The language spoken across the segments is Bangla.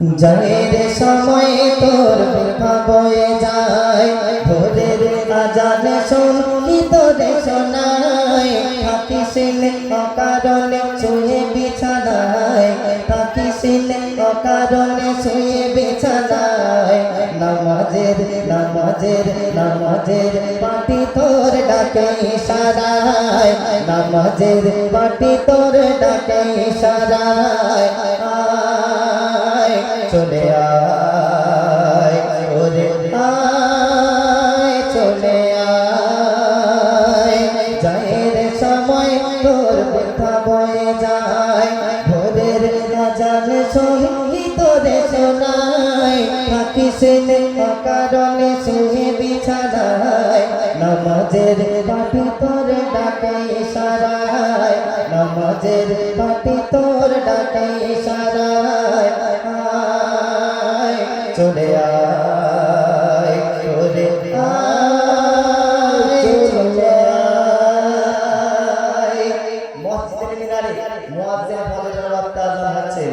যায়ের সময় তোর বিভা বয়ে যায়, ভোরের আজানে সঙ্গীত রে শোনায়, থাকিসিলে অকারণে শুয়ে বিছানায়, থাকিসিলে অকারণে শুয়ে বিছানায়, নামাজের নামাজের নামাজের পাটি তোর ডাকে ইশারায়, নামাজের পাটি তোর ডাকে ইশারায়, চলে আয় ওরে আয়, চলে আয়, যায়ের সময় তোর ব্যথা বয়ে যায়, ভোরের আজান সঙ্গীত রে শোনায়, থাকিসিলে অকারণে শুয়ে বিছানায়, নামাজের পাটি তোর ডাকে ইশারায়, নামাজের পাটি তোর ডাকে ইশারায়, চলে আয় ওরে আয়, চলে আয়। মসজিদের মিনারে মুয়াজ্জিন ফজরের ওয়াক্ত আযান হচ্ছে,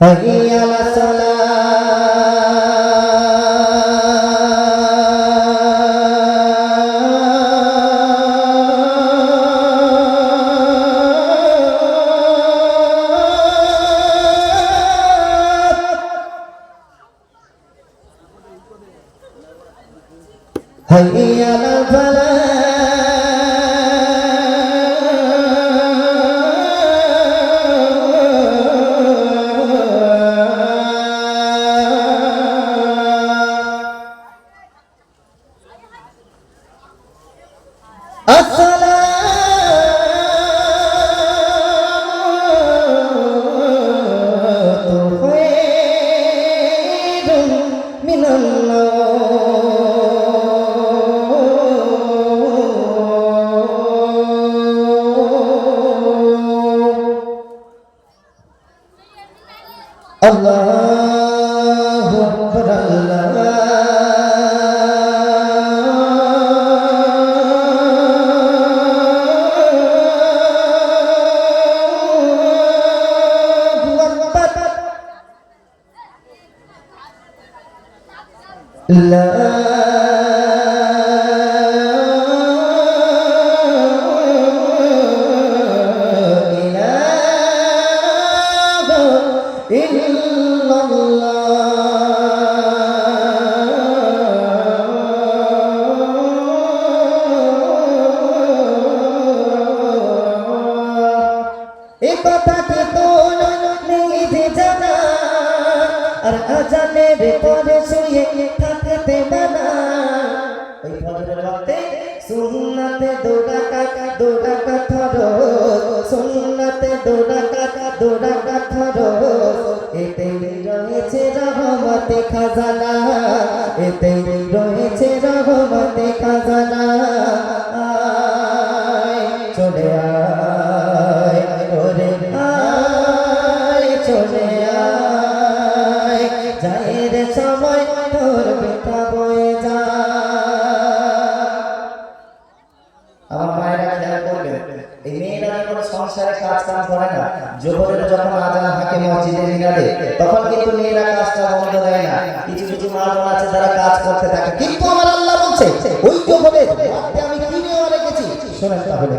হাইয়া আলা সালাত, হাইয়া আলা ফালাহ, আসসালাতু খায়রুম মিনান আল্লাহু আকবার, আল্লাহু আকবার, লা ইলাহা ইল্লাল্লাহ। এ কথা কি তোর নিজে জানা, আর আজানের পরে শুয়ে থাকতে মানা, ওই ফজরের ওয়াক্তে সুন্নাতে দো রাকাত ফরজ, সুন্নাতে দো রাকাত ফরজ, এতেই রয়েছে রহমতে খাজানা, এতেই রয়েছে রহমতে খাজানা, আয় চলে আয় ওরে আয়, চলে আয়, যায়ের সময় তোর ব্যথা বয়ে যায়। আমার মায়েরা খেয়াল করবেন, এই মেয়েরা কোনো সংসারে কাজ কাম করে না, জোহরের যখন আজান থাকে মসজিদের মিনারে, তখন কিন্তু মেয়েরা কাজটা বন্ধ দেয় না, কিছু কিছু মা বোন আছে যারা কাজ করতে থাকে, কিন্তু আমার আল্লাহ বলছে ওই জোহরের ওয়াক্তে আমি কি নিয়ে রেখেছি, শোনেন তাহলে,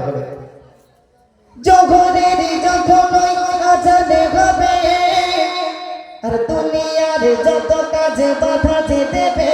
জোহরের যখন ওই আজানে হবে, আর দুনিয়ার যত কাজে বাধা যে দেবে,